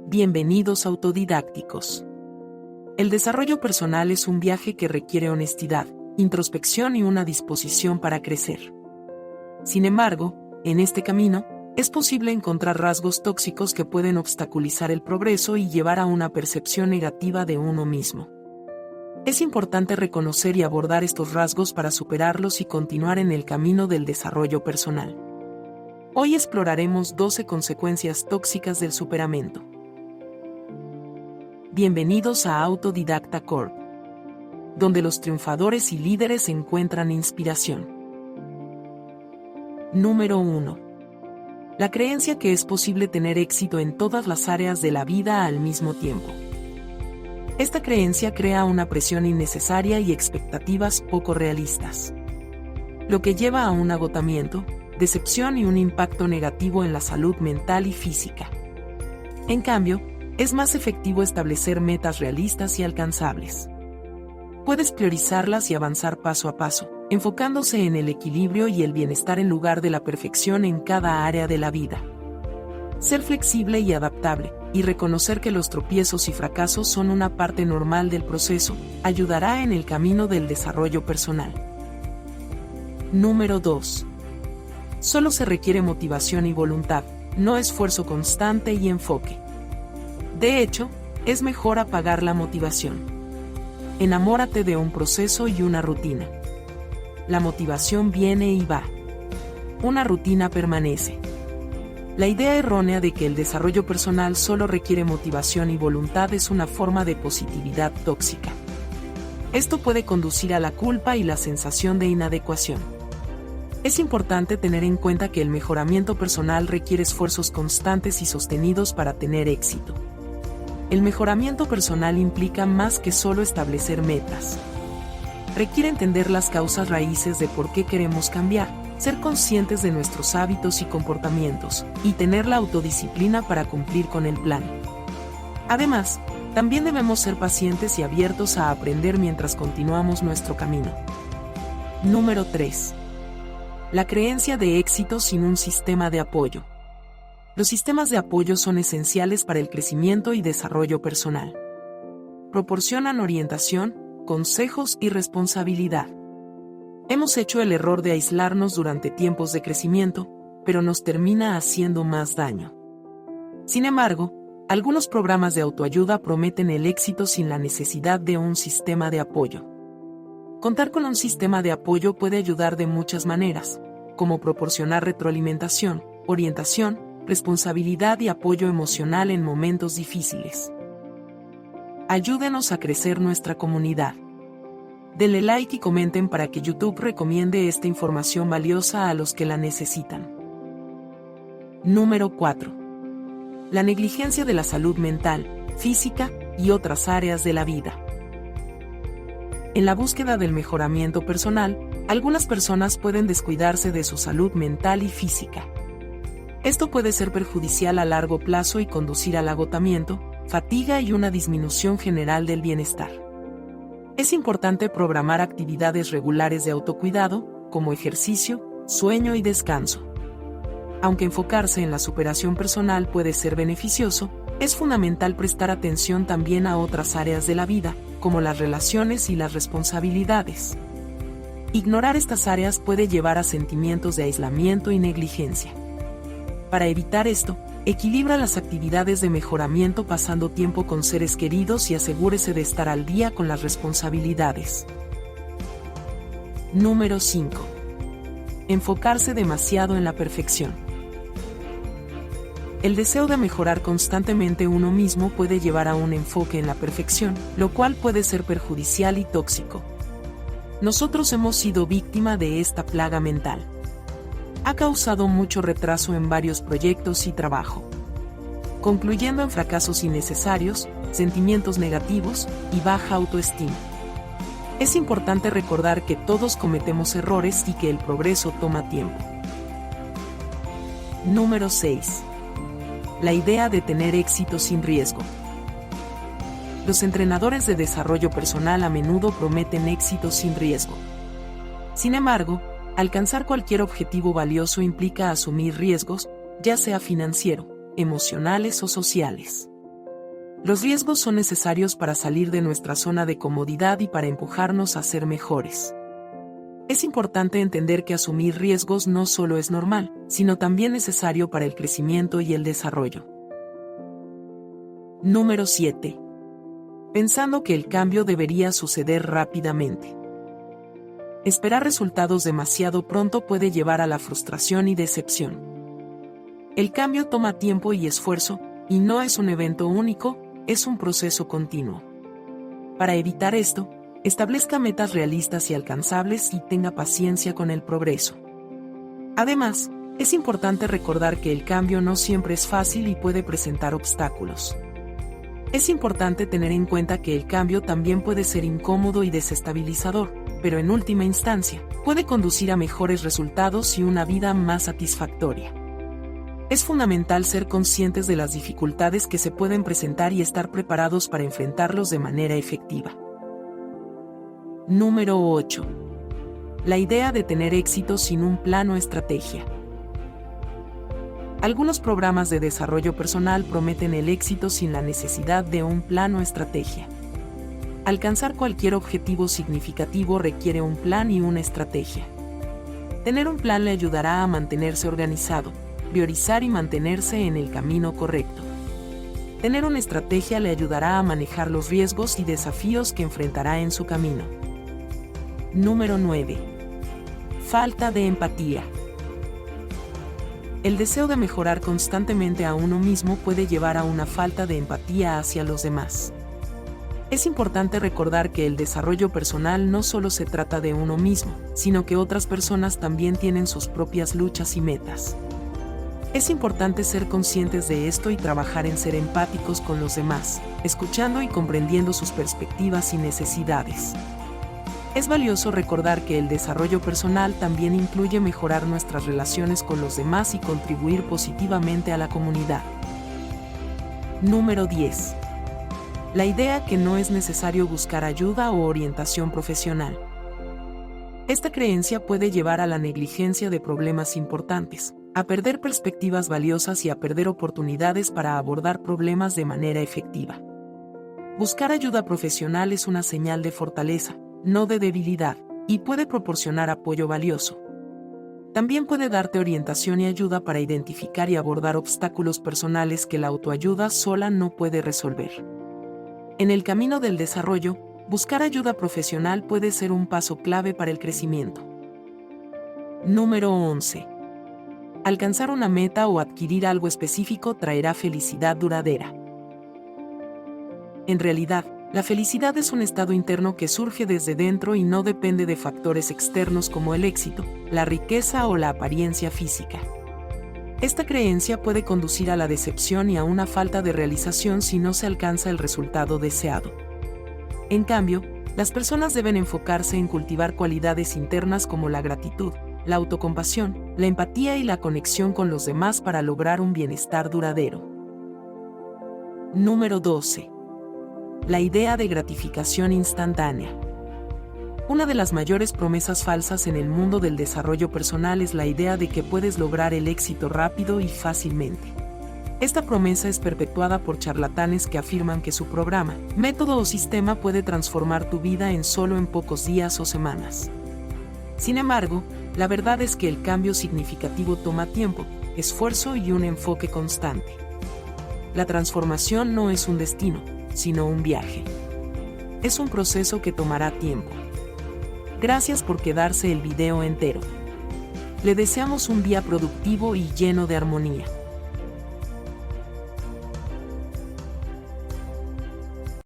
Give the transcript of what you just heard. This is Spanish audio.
Bienvenidos autodidácticos. El desarrollo personal es un viaje que requiere honestidad, introspección y una disposición para crecer. Sin embargo, en este camino, es posible encontrar rasgos tóxicos que pueden obstaculizar el progreso y llevar a una percepción negativa de uno mismo. Es importante reconocer y abordar estos rasgos para superarlos y continuar en el camino del desarrollo personal. Hoy exploraremos 12 consecuencias tóxicas del superamiento. Bienvenidos a Autodidacta Corp, donde los triunfadores y líderes encuentran inspiración. Número 1. La creencia que es posible tener éxito en todas las áreas de la vida al mismo tiempo. Esta creencia crea una presión innecesaria y expectativas poco realistas, lo que lleva a un agotamiento, decepción y un impacto negativo en la salud mental y física. En cambio, es más efectivo establecer metas realistas y alcanzables. Puedes priorizarlas y avanzar paso a paso, enfocándose en el equilibrio y el bienestar en lugar de la perfección en cada área de la vida. Ser flexible y adaptable, y reconocer que los tropiezos y fracasos son una parte normal del proceso, ayudará en el camino del desarrollo personal. Número 2. Solo se requiere motivación y voluntad, no esfuerzo constante y enfoque. De hecho, es mejor apagar la motivación. Enamórate de un proceso y una rutina. La motivación viene y va. Una rutina permanece. La idea errónea de que el desarrollo personal solo requiere motivación y voluntad es una forma de positividad tóxica. Esto puede conducir a la culpa y la sensación de inadecuación. Es importante tener en cuenta que el mejoramiento personal requiere esfuerzos constantes y sostenidos para tener éxito. El mejoramiento personal implica más que solo establecer metas. Requiere entender las causas raíces de por qué queremos cambiar, ser conscientes de nuestros hábitos y comportamientos, y tener la autodisciplina para cumplir con el plan. Además, también debemos ser pacientes y abiertos a aprender mientras continuamos nuestro camino. Número 3. La creencia de éxito sin un sistema de apoyo. Los sistemas de apoyo son esenciales para el crecimiento y desarrollo personal. Proporcionan orientación, consejos y responsabilidad. Hemos hecho el error de aislarnos durante tiempos de crecimiento, pero nos termina haciendo más daño. Sin embargo, algunos programas de autoayuda prometen el éxito sin la necesidad de un sistema de apoyo. Contar con un sistema de apoyo puede ayudar de muchas maneras, como proporcionar retroalimentación, orientación, responsabilidad y apoyo emocional en momentos difíciles. Ayúdenos a crecer nuestra comunidad. Denle like y comenten para que YouTube recomiende esta información valiosa a los que la necesitan. Número 4. La negligencia de la salud mental, física y otras áreas de la vida. En la búsqueda del mejoramiento personal, algunas personas pueden descuidarse de su salud mental y física. Esto puede ser perjudicial a largo plazo y conducir al agotamiento, fatiga y una disminución general del bienestar. Es importante programar actividades regulares de autocuidado, como ejercicio, sueño y descanso. Aunque enfocarse en la superación personal puede ser beneficioso, es fundamental prestar atención también a otras áreas de la vida, como las relaciones y las responsabilidades. Ignorar estas áreas puede llevar a sentimientos de aislamiento y negligencia. Para evitar esto, equilibra las actividades de mejoramiento pasando tiempo con seres queridos y asegúrese de estar al día con las responsabilidades. Número 5. Enfocarse demasiado en la perfección. El deseo de mejorar constantemente uno mismo puede llevar a un enfoque en la perfección, lo cual puede ser perjudicial y tóxico. Nosotros hemos sido víctima de esta plaga mental. Ha causado mucho retraso en varios proyectos y trabajo, concluyendo en fracasos innecesarios, sentimientos negativos y baja autoestima. Es importante recordar que todos cometemos errores y que el progreso toma tiempo. Número 6. La idea de tener éxito sin riesgo. Los entrenadores de desarrollo personal a menudo prometen éxito sin riesgo. Sin embargo, alcanzar cualquier objetivo valioso implica asumir riesgos, ya sea financiero, emocionales o sociales. Los riesgos son necesarios para salir de nuestra zona de comodidad y para empujarnos a ser mejores. Es importante entender que asumir riesgos no solo es normal, sino también necesario para el crecimiento y el desarrollo. Número 7. Pensando que el cambio debería suceder rápidamente. Esperar resultados demasiado pronto puede llevar a la frustración y decepción. El cambio toma tiempo y esfuerzo, y no es un evento único, es un proceso continuo. Para evitar esto, establezca metas realistas y alcanzables y tenga paciencia con el progreso. Además, es importante recordar que el cambio no siempre es fácil y puede presentar obstáculos. Es importante tener en cuenta que el cambio también puede ser incómodo y desestabilizador, pero en última instancia, puede conducir a mejores resultados y una vida más satisfactoria. Es fundamental ser conscientes de las dificultades que se pueden presentar y estar preparados para enfrentarlos de manera efectiva. Número 8. La idea de tener éxito sin un plan o estrategia. Algunos programas de desarrollo personal prometen el éxito sin la necesidad de un plan o estrategia. Alcanzar cualquier objetivo significativo requiere un plan y una estrategia. Tener un plan le ayudará a mantenerse organizado, priorizar y mantenerse en el camino correcto. Tener una estrategia le ayudará a manejar los riesgos y desafíos que enfrentará en su camino. Número 9. Falta de empatía. El deseo de mejorar constantemente a uno mismo puede llevar a una falta de empatía hacia los demás. Es importante recordar que el desarrollo personal no solo se trata de uno mismo, sino que otras personas también tienen sus propias luchas y metas. Es importante ser conscientes de esto y trabajar en ser empáticos con los demás, escuchando y comprendiendo sus perspectivas y necesidades. Es valioso recordar que el desarrollo personal también incluye mejorar nuestras relaciones con los demás y contribuir positivamente a la comunidad. Número 10. La idea que no es necesario buscar ayuda o orientación profesional. Esta creencia puede llevar a la negligencia de problemas importantes, a perder perspectivas valiosas y a perder oportunidades para abordar problemas de manera efectiva. Buscar ayuda profesional es una señal de fortaleza, no de debilidad, y puede proporcionar apoyo valioso. También puede darte orientación y ayuda para identificar y abordar obstáculos personales que la autoayuda sola no puede resolver. En el camino del desarrollo, buscar ayuda profesional puede ser un paso clave para el crecimiento. Número 11. Alcanzar una meta o adquirir algo específico traerá felicidad duradera. En realidad, la felicidad es un estado interno que surge desde dentro y no depende de factores externos como el éxito, la riqueza o la apariencia física. Esta creencia puede conducir a la decepción y a una falta de realización si no se alcanza el resultado deseado. En cambio, las personas deben enfocarse en cultivar cualidades internas como la gratitud, la autocompasión, la empatía y la conexión con los demás para lograr un bienestar duradero. Número 12. La idea de gratificación instantánea. Una de las mayores promesas falsas en el mundo del desarrollo personal es la idea de que puedes lograr el éxito rápido y fácilmente. Esta promesa es perpetuada por charlatanes que afirman que su programa, método o sistema puede transformar tu vida en solo en pocos días o semanas. Sin embargo, la verdad es que el cambio significativo toma tiempo, esfuerzo y un enfoque constante. La transformación no es un destino, sino un viaje. Es un proceso que tomará tiempo. Gracias por quedarse el video entero. Le deseamos un día productivo y lleno de armonía.